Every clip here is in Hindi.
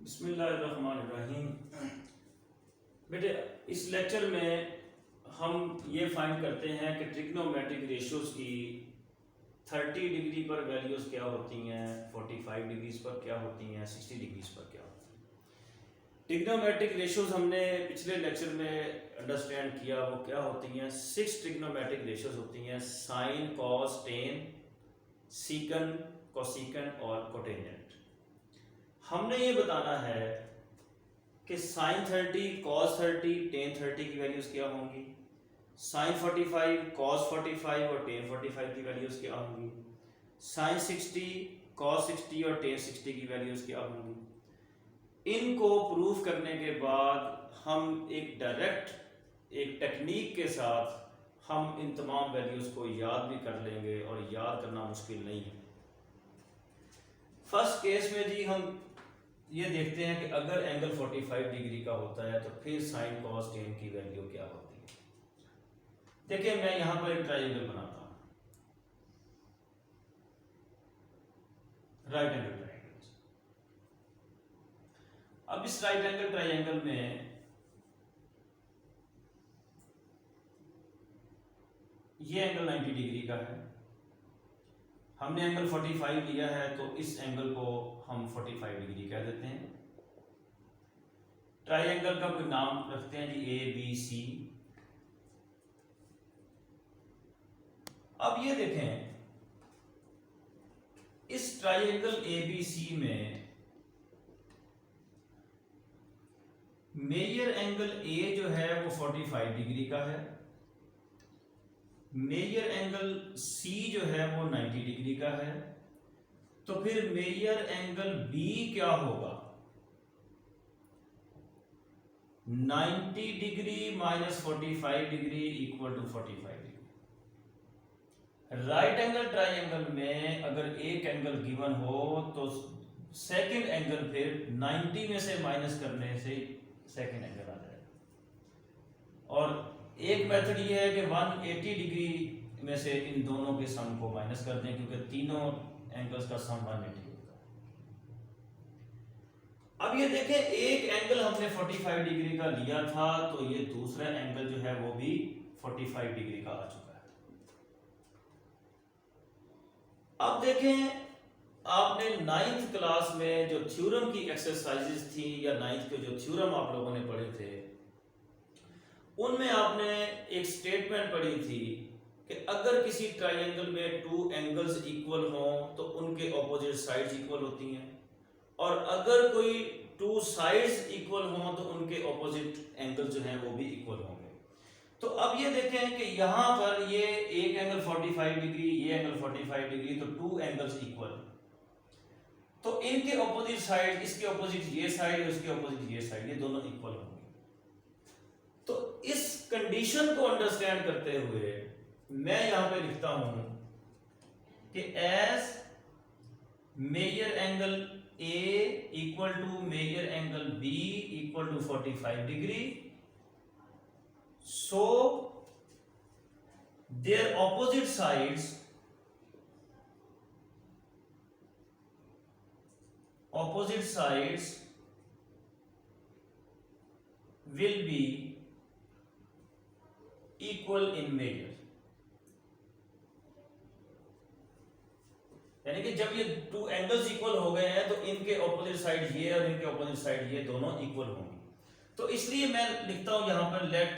बिस्मिल्लाहिर्रहमानिर्रहीम। बेटे, इस लेक्चर में हम ये फाइंड करते हैं कि ट्रिग्नोमेट्रिक रेशियोज़ की 30 डिग्री पर वैल्यूज़ क्या होती हैं, 45 डिग्रीज पर क्या होती हैं, 60 डिग्रीज पर क्या होती हैं। ट्रिग्नोमेट्रिक रेशियोज़ हमने पिछले लेक्चर में अंडरस्टैंड किया, वो क्या होती हैं। 6 ट्रिग्नोमेट्रिक रेशियोज़ होती हैं: साइन, कॉस, टेन, सीकन, कोसिकन और कोटेनेंट। हमने ये बताना है कि साइन 30, कॉस 30, टेन 30 की वैल्यूज़ क्या होंगी, साइन 45, कॉस 45 और टेन 45 की वैल्यूज़ क्या होंगी, साइन 60, कॉस 60 और टेन 60 की वैल्यूज़ क्या होंगी। इनको प्रूफ करने के बाद हम एक डायरेक्ट एक टेक्निक के साथ हम इन तमाम वैल्यूज़ को याद भी कर लेंगे और याद करना मुश्किल नहीं है। फर्स्ट केस में जी हम ये देखते हैं कि अगर एंगल 45 डिग्री का होता है तो फिर साइन कॉस टेन की वैल्यू क्या होती है। देखिए, मैं यहां पर एक ट्रायंगल बनाता हूं, राइट एंगल ट्रायंगल। अब इस राइट एंगल ट्रायंगल में ये एंगल 90 डिग्री का है। हमने एंगल 45 लिया है तो इस एंगल को हम 45 डिग्री कह देते हैं। ट्रायंगल का कोई नाम रखते हैं जी, ए बी सी। अब ये देखें, इस ट्रायंगल ए बी सी में मेजर एंगल ए जो है वो 45 डिग्री का है, मेजर एंगल सी जो है वो 90 डिग्री का है। तो फिर मेजर एंगल बी क्या होगा, 90 degree minus 45 degree equal to 45 degree. Right angle triangle में अगर एक एंगल गिवन हो तो सेकंड एंगल फिर 90 में से माइनस करने से सेकंड एंगल आ जाएगा। और एक मेथड ये है कि 180 डिग्री में से इन दोनों के सम को माइनस कर दें, क्योंकि तीनों एंगल्स का सम 180 होता है। अब ये देखें, एक एंगल हमने 45 डिग्री का लिया था तो ये दूसरा एंगल जो है वो भी 45 डिग्री का आ चुका है। अब देखें, आपने 9th क्लास में जो थ्योरम की एक्सरसाइजेस थी या 9th के जो थ्योरम आप लोगों ने पढ़े थे उनमें आपने एक स्टेटमेंट पढ़ी थी कि अगर किसी ट्रायंगल में टू एंगल्स इक्वल हों तो उनके ऑपोजिट साइड्स इक्वल होती हैं, और अगर कोई टू साइड्स इक्वल हों तो उनके ऑपोजिट एंगल जो हैं वो भी इक्वल होंगे। तो अब ये देखें कि यहाँ पर ये एक एंगल 45 डिग्री, ये एंगल 45 डिग्री, तो टू एंगल्स इक्वल, तो इनके ऑपोजिट साइड, इसके ऑपोजिट ये साइड, इसके ऑपोजिट ये साइड, ये दोनों इक्वल होंगे। तो इस कंडीशन को अंडरस्टैंड करते हुए मैं यहां पे लिखता हूं कि as measure angle A equal to measure angle B equal to 45 degree, so their opposite sides will be equal in measure। यानी कि जब ये टू एंगल्स इक्वल हो गए हैं तो इनके ऑपोजिट साइड ये और इनके ऑपोजिट साइड ये दोनों इक्वल होंगे। तो इसलिए मैं लिखता हूं यहां पर लेट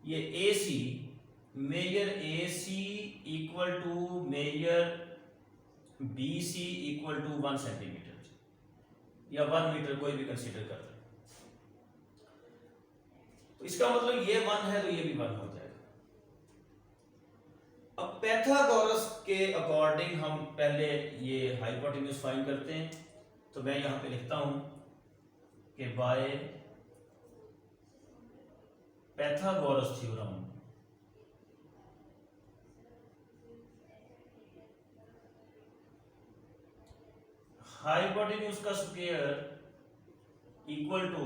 ये AC, measure AC equal to measure BC equal to 1 centimetre या 1 मीटर, कोई भी कंसीडर कर। तो इसका मतलब ये 1 है तो ये भी 1 हो जाएगा। अब पैथागोरस के अकॉर्डिंग हम पहले ये हाइपोटेन्यूज फाइंड करते हैं। तो मैं यहां पे लिखता हूं कि बाय पैथागोरस थ्योरम हाइपोटेन्यूज का स्क्वायर इक्वल टू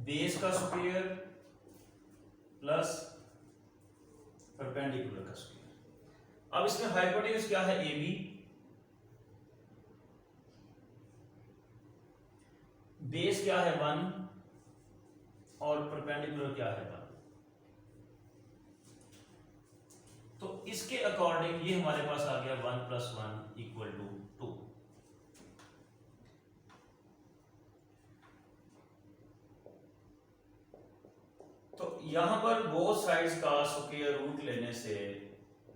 बेस का स्क्वायर प्लस परपेंडिकुलर का स्क्वायर। अब इसमें हाइपोटेन्यूज क्या है, AB, बेस क्या है 1 और परपेंडिकुलर क्या है 1। तो इसके अकॉर्डिंग ये हमारे पास आ गया 1 + 1 = 2। तो यहां पर बोथ साइड्स का स्क्वायर रूट लेने से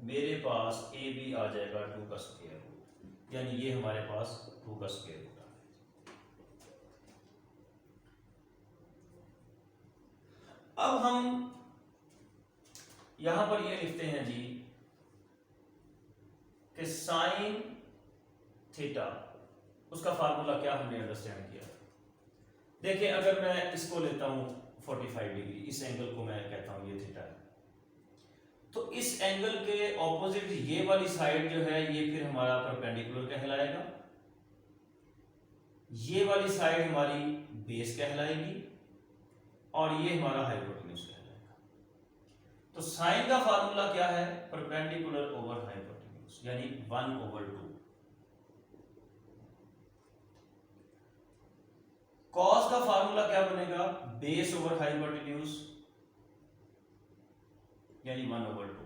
मेरे पास ए भी आ जाएगा 2 का स्क्वायर रूट, यानी ये हमारे पास 2 का स्क्वायर रूट आ गया। अब हम यहां पर ये लिखते हैं जी कि साइन थीटा, उसका फार्मूला क्या हमने अंडरस्टैंड किया। देखिए अगर मैं इसको लेता हूं 45 डिग्री, इस एंगल को मैं कहता हूं ये थीटा है, तो इस एंगल के ऑपोजिट ये वाली साइड जो है ये फिर हमारा परपेंडिकुलर कहलाएगा, ये वाली साइड हमारी बेस कहलाएगी और ये हमारा हाइपोटेन्यूज कहलाएगा। तो साइन का फार्मूला क्या है, परपेंडिकुलर ओवर हाइपोटेन्यूज, यानी 1/2। कॉस का फार्मूला क्या बनेगा, बेस ओवर हाइपोटेन्यूज, यानी 1/2।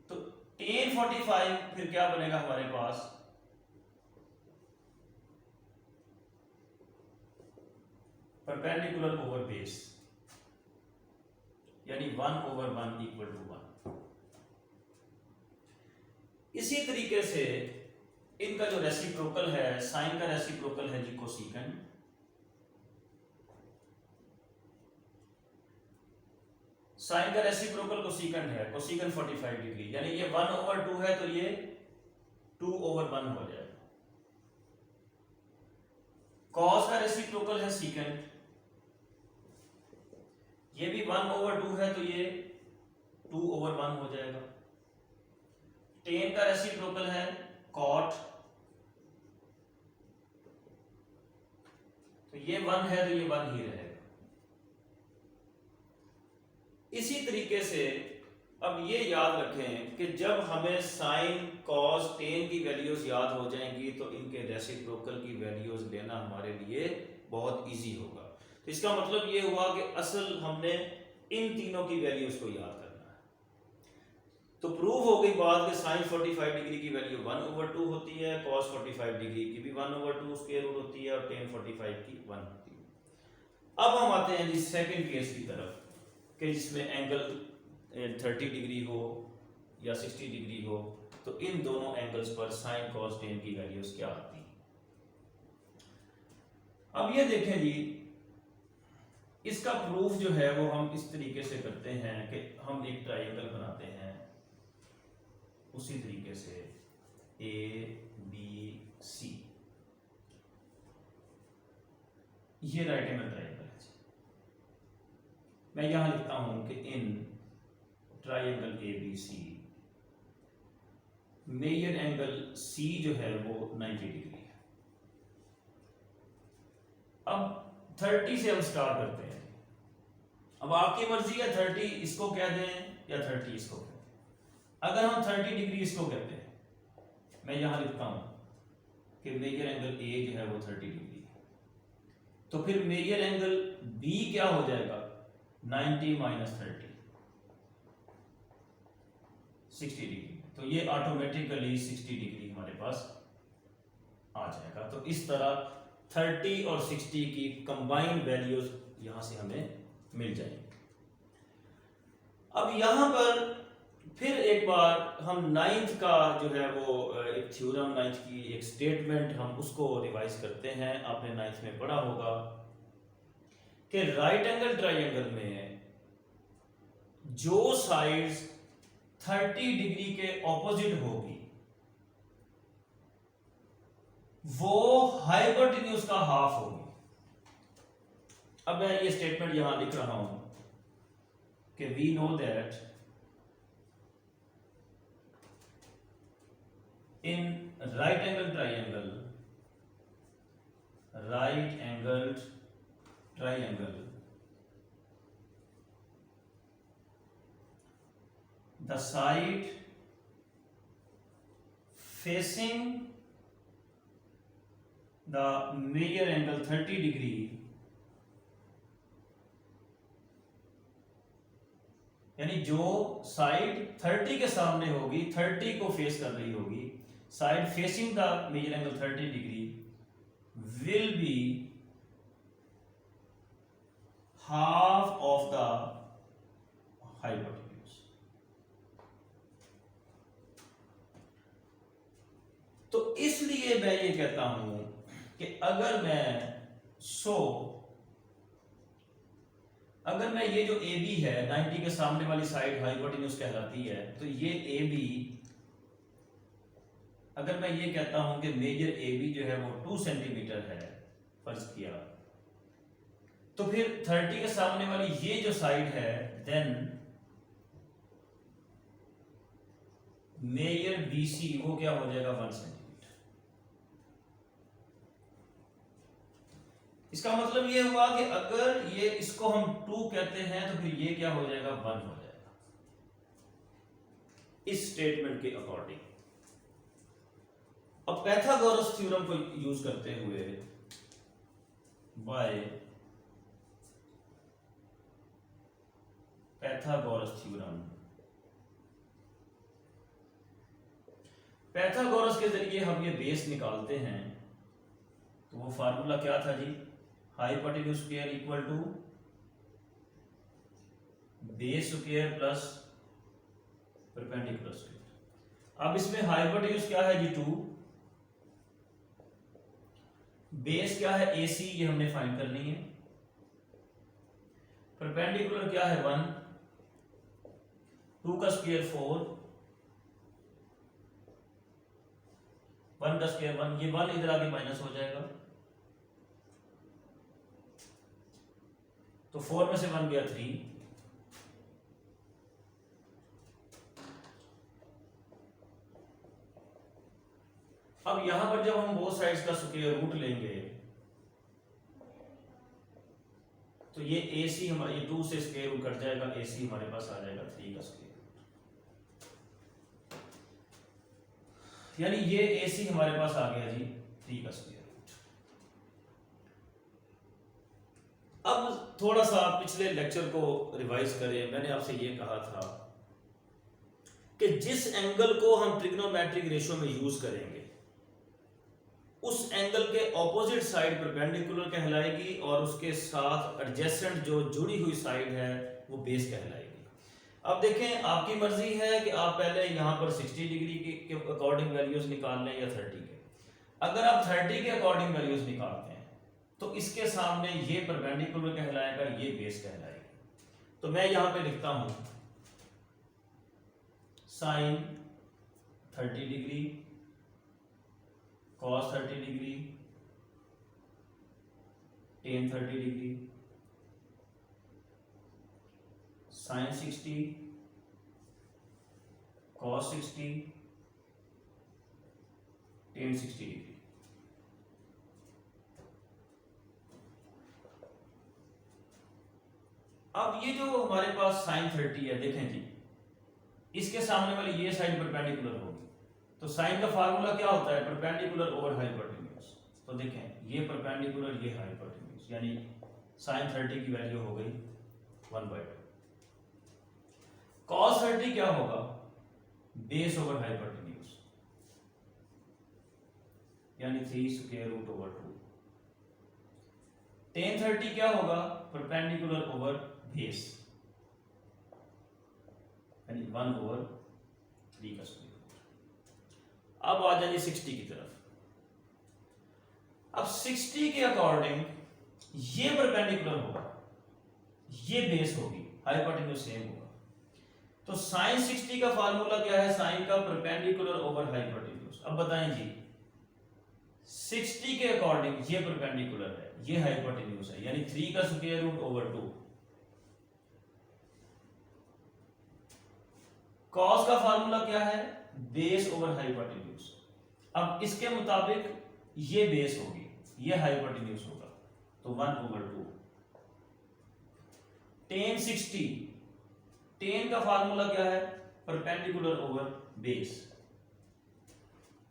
तो tan 45 फिर क्या बनेगा हमारे पास, परपेंडिकुलर ओवर बेस, यानी 1/1 = 1। इसी तरीके से इनका जो रेसिप्रोकल है, साइन का रेसिप्रोकल है जी कोसेकेंट, साइन का रेसिप्रोकल कोसेकेंट है, कोसेकेंट 45 डिग्री, यानी ये 1/2 है तो ये 2/1 हो जाएगा। कॉस का रेसिप्रोकल है सेकेंट, ये भी 1/2 है तो ये 2/1 हो जाएगा। टेन का रेसिप्रोकल है कॉट, तो ये 1 है तो ये 1 ही रहेगा। इसी तरीके से अब ये याद रखें कि जब हमें साइन कॉस टेन की वैल्यूज याद हो जाएंगी तो इनके रेसिप्रोकल की वैल्यूज लेना हमारे लिए बहुत इजी होगा। तो इसका मतलब ये हुआ कि असल हमने इन तीनों की वैल्यूज को याद करना है। तो प्रूव हो गई बात कि साइन 45 डिग्री की वैल्यू 1/2 होती है, कॉस 45 डिग्री की भी 1/2 स्क्वायर रूट होती है और टेन 45 की 1 होती है। अब हम आते हैं जी सेकंड केस की तरफ कि जिसमें एंगल 30 डिग्री हो या 60 डिग्री हो, तो इन दोनों एंगल्स पर साइन कॉस टेन की वैल्यूज क्या आती हैं। अब ये देखें जी, इसका प्रूफ जो है वो हम इस तरीके से करते हैं कि हम एक ट्रायंगल बनाते हैं उसी तरीके से ABC, ये राइट एंगल ट्रायंगल है। मैं यहां लिखता हूं कि in triangle ABC measure angle C जो है वो 90 डिग्री है। अब 30 से हम स्टार्ट करते हैं। अब आपकी मर्जी है 30 इसको कह दें या 30 इसको कह दें। अगर हम 30 डिग्री इसको कहते हैं, मैं यहां लिखता हूं कि मेजर एंगल A जो है वो 30 डिग्री है, तो फिर मेजर एंगल B क्या हो जाएगा, 90 - 30 60 डिग्री। तो ये ऑटोमेटिकली 60 डिग्री हमारे पास आ जाएगा। तो इस तरह 30 और 60 की कंबाइंड वैल्यूज यहां से हमें मिल जाएंगी। अब यहां पर फिर एक बार हम नाइन्थ का जो है वो एक थ्योरम, नाइन्थ की एक स्टेटमेंट, हम उसको रिवाइज करते हैं। आपने नाइन्थ में पढ़ा होगा कि राइट एंगल ट्रायंगल में जो साइड्स 30 डिग्री के ऑपोजिट होगी वो हाइपोटेन्यूज का हाफ होगी। अब मैं ये स्टेटमेंट यहां लिख रहा हूं कि we know that in right angle triangle the side facing the measure angle 30 degree यानी जो साइड 30 के सामने होगी, 30 को फेस कर रही होगी, side facing the measure angle 30 degree will be half of the hypotenuse. तो इसलिए मैं ये कहता हूं कि अगर मैं ये जो ए बी है 90 के सामने वाली साइड हाइपोटेन्यूज कहलाती है, तो ये ए बी, अगर मैं ये कहता हूं कि मेजर ए बी जो है वो 2 सेंटीमीटर है फर्ज किया, तो फिर 30 के सामने वाली ये जो साइड है देन मेजर बी सी वो क्या हो जाएगा 1 सेंटीमीटर। इसका मतलब ये हुआ कि अगर ये इसको हम 2 कहते हैं तो फिर ये क्या हो जाएगा 1 हो जाएगा इस स्टेटमेंट के अकॉर्डिंग। अब पाइथागोरस थ्योरम को यूज करते हुए बाय पाइथागोरस थ्योरम, पाइथागोरस के जरिए हम ये बेस निकालते हैं। तो वो फार्मूला क्या था जी, hypotenuse square equal to base square plus perpendicular square. अब इसमें हाइपोटेन्यूज क्या है जी 2, बेस क्या है AC, ये हमने फाइंड करनी है, परपेंडिकुलर क्या है 1, 2 का स्क्वायर 4, 1 का स्क्वायर 1, ये 1 इधर आगे माइनस हो जाएगा, तो 4 में से 1 गया 3, अब यहां पर जब हम बोथ साइड्स का स्क्वायर रूट लेंगे तो ये AC हमारे, ये 2 से स्क्वायर रूट कट जाएगा, AC हमारे पास आ जाएगा 3 का स्क्वायर रूट, यानी ये AC हमारे पास आ गया जी 3 का स्क्वायर रूट। अब थोड़ा सा पिछले लेक्चर को रिवाइज करें। मैंने आपसे ये कहा था कि जिस एंगल को हम ट्रिग्नोमेट्रिक रेशियो में यूज करेंगे उस एंगल के ऑपोजिट साइड परपेंडिकुलर कहलाएगी और उसके साथ एडजेसेंट जो जुड़ी हुई साइड है वो बेस कहलाएगी। अब देखें, आपकी मर्जी है कि आप पहले यहां पर 60 डिग्री के अकॉर्डिंग वैल्यूज निकाल लें या 30 के। अगर आप 30 के अकॉर्डिंग वैल्यूज निकालते हैं तो इसके सामने ये परपेंडिकुलर कहलाएगा, ये बेस कहलाएगा। तो मैं यहां पे लिखता हूं sine 30 degree, cos 30 degree, tan 30 degree, sin 60, cos 60, tan 60 degree. अब ये जो हमारे पास sin 30 है, देखें जी, इसके सामने वाली ये साइड परपेंडिकुलर होगी, तो साइन का फार्मूला क्या होता है, परपेंडिकुलर ओवर हाइपोटेन्यूज। तो देखें, ये परपेंडिकुलर, ये हाइपोटेन्यूज, यानी साइन 30 की वैल्यू हो गई 1/2। cos 30 क्या होगा, बेस ओवर हाइपोटेन्यूज, यानी 3 स्क्वायर रूट ओवर 2। tan 30 क्या होगा, परपेंडिकुलर ओवर बेस, यानी 1/3 का स्क्वायर। अब आ जाइए 60 की तरफ। अब 60 के अकॉर्डिंग ये परपेंडिकुलर होगा, ये बेस होगी, हाइपोटेन्यूज सेम होगा। तो साइन 60 का फार्मूला क्या है, साइन का परपेंडिकुलर ओवर हाइपोटेन्यूज। अब बताएं जी, 60 के अकॉर्डिंग ये परपेंडिकुलर है, ये हाइपोटेन्यूज है, यानी 3 का स्क्वायर रूट ओवर 2। कॉस का फार्मूला क्या है, बेस ओवर हाइपोटेन्यूज। अब इसके मुताबिक ये बेस होगी, ये हाइपोटेन्यूज होगा, तो 1/2। tan 60, tan का फार्मूला क्या है, परपेंडिकुलर ओवर बेस।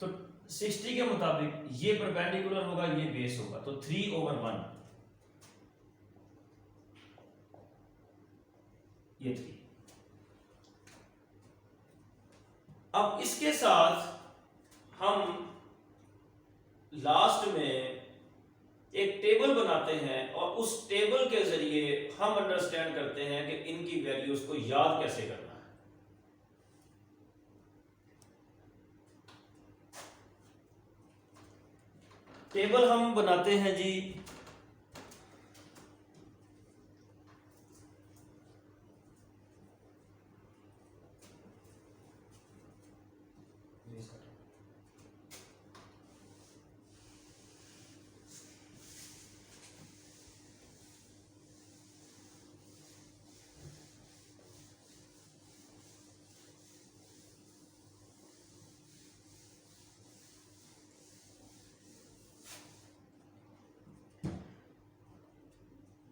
तो 60 के मुताबिक ये परपेंडिकुलर होगा, ये बेस होगा, तो 3/1 ये 3। अब इसके साथ हम लास्ट में एक टेबल बनाते हैं और उस टेबल के जरिए हम अंडरस्टैंड करते हैं कि इनकी वैल्यूज को याद कैसे करना है। टेबल हम बनाते हैं जी,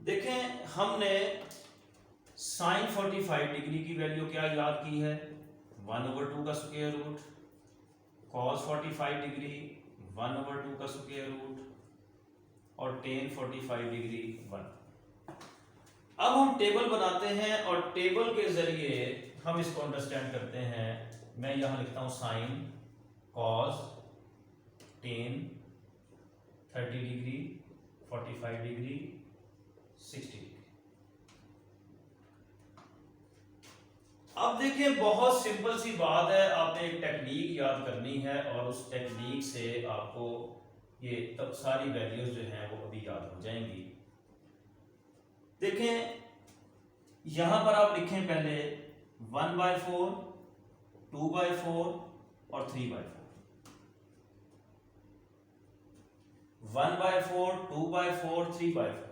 देखें हमने साइन 45 डिग्री की वैल्यू क्या याद की है, 1/2 का स्क्वायर रूट, कॉस 45 डिग्री 1/2 का स्क्वायर रूट, और टेन 45 डिग्री 1। अब हम टेबल बनाते हैं और टेबल के जरिए हम इसको अंडरस्टैंड करते हैं। मैं यहां लिखता हूं sine, cos, tan 30 degree, 45 degree, 60 degree. अब देखिए बहुत सिंपल सी बात है, आपने एक टेक्निक याद करनी है और उस टेक्निक से आपको ये तब सारी वैल्यूज जो हैं वो अभी याद हो जाएंगी। देखें यहां पर आप लिखें पहले 1/4, 2/4 और 3/4। 1/4, 2/4, 3/4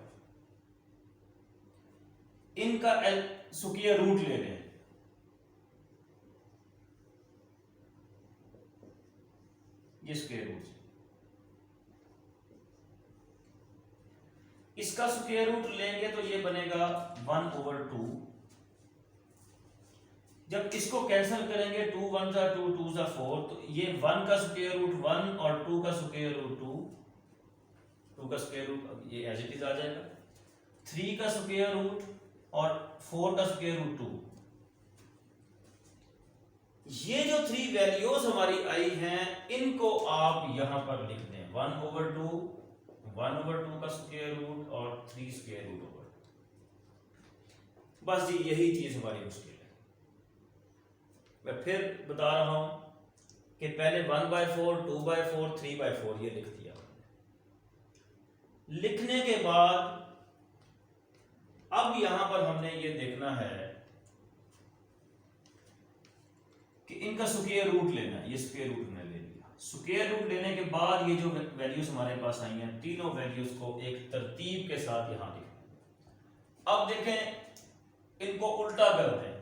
इनका स्क्वायर रूट ले लें। ये स्क्वायर रूट, इसका स्क्वायर रूट लेंगे तो ये बनेगा 1/2। जब इसको कैंसिल करेंगे 2 1 जा 2 2 जा 4, तो ये 1 का स्क्वायर रूट 1 और 2 का स्क्वायर रूट 2, 2 का स्क्वायर रूट ये एज इट इज आ जाएगा, 3 का स्क्वायर रूट और 4 का स्क्वायर रूट 2। ये जो 3 वैल्यूज हमारी आई हैं इनको आप यहां पर लिख दें, 1/2, 1/2 का स्क्वायर रूट और 3 स्क्वायर रूट ओवर। बस जी यही चीज हमारी मुश्किल है। मैं फिर बता रहा हूं कि पहले 1/4, 2/4, 3/4 ये लिख दिया। लिखने के बाद अब यहां पर हमने ये देखना है कि इनका स्क्वायर रूट लेना है। ये स्क्वायर रूट हमने ले लिया। स्क्वायर रूट लेने के बाद ये जो वैल्यूज हमारे पास आई हैं तीनों वैल्यूज को एक तरतीब के साथ यहां लिखें। अब देखें इनको उल्टा कर दें,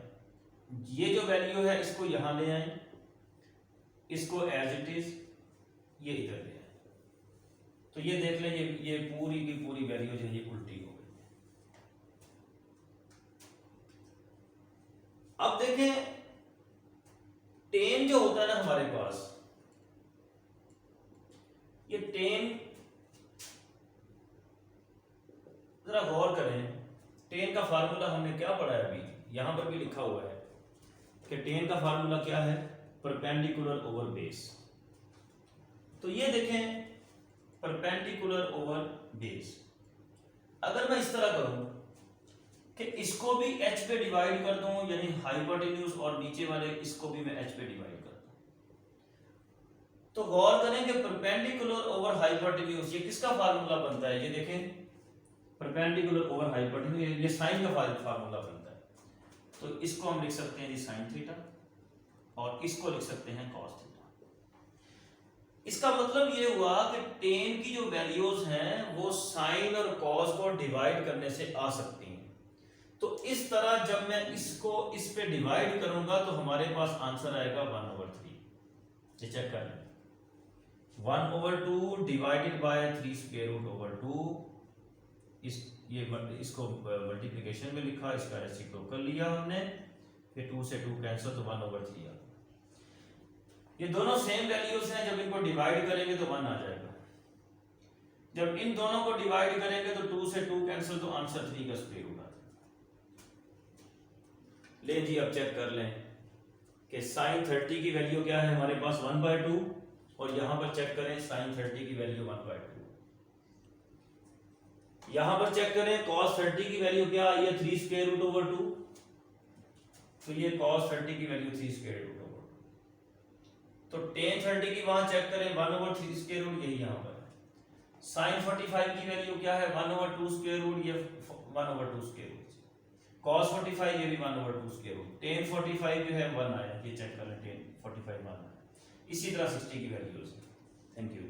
ये जो वैल्यू है इसको यहां ले आए, इसको एज इट इज ये इधर ले आए, तो ये देख लें ये पूरी की पूरी वैल्यू जो है ये उल्टी हो गई। अब देखें टेन जो होता है ना हमारे पास, ये टेन जरा गौर करें, टेन का फार्मूला हमने क्या पढ़ा है अभी, यहां पर भी लिखा हुआ है कि टेन का फार्मूला क्या है, परपेंडिकुलर ओवर बेस। तो ये देखें परपेंडिकुलर ओवर बेस, अगर मैं इस तरह करूं कि इसको भी h पे डिवाइड कर दूं, यानी हाइपोटेन्यूज और नीचे वाले इसको भी मैं h पे डिवाइड कर दूं, तो गौर करें कि परपेंडिकुलर ओवर हाइपोटेन्यूज ये किसका फार्मूला बनता है, ये देखें परपेंडिकुलर ओवर हाइपोटेन्यूज ये साइन का फार्मूला बनता है। तो इसको हम लिख सकते हैं जी साइन थीटा और इसको लिख सकते हैं कॉस थीटा। इसका मतलब ये हुआ कि टेन की जो वैल्यूज हैं वो साइन और कॉस को डिवाइड करने से आ सकती हैं। तो इस तरह जब मैं इसको इस पे डिवाइड करूंगा तो हमारे पास आंसर आएगा 1/3। ये चेक कर लें, 1/2 divided by 3 square root over 2। इसको मल्टीप्लिकेशन में लिखा, इसका रेसिप्रोकल लिया हमने, फिर 2 से 2 कैंसिल तो 1/3 आ। ये दोनों सेम वैल्यूज हैं, जब इनको डिवाइड करेंगे तो 1 आ जाएगा। जब इन दोनों को डिवाइड करेंगे तो 2 से 2 कैंसिल, तो आंसर 3 का स्क्वायर रूट आता है। ले जी अब चेक कर लें कि sin 30 की वैल्यू क्या है हमारे पास 1/2, और यहां पर चेक करें sin 30 की वैल्यू 1/2। यहां पर चेक करें cos 30 की वैल्यू क्या आई है 3 स्क्वायर रूट ओवर 2, तो ये cos 30 की वैल्यू 3 स्क्वायर रूट ओवर 2। तो tan 30 की वहां चेक करें 1/3 स्क्वायर रूट, यही यहां पर है। sin 45 की वैल्यू क्या है 1/2 स्क्वायर रूट, ये 1/2 स्क्वायर रूट। cos 45 ये भी 1/2 स्क्वायर रूट। tan 45 जो है 1 आया, ये चेक कर लें tan 45 1 आया। इसी तरह 60 की वैल्यूज। Thank you.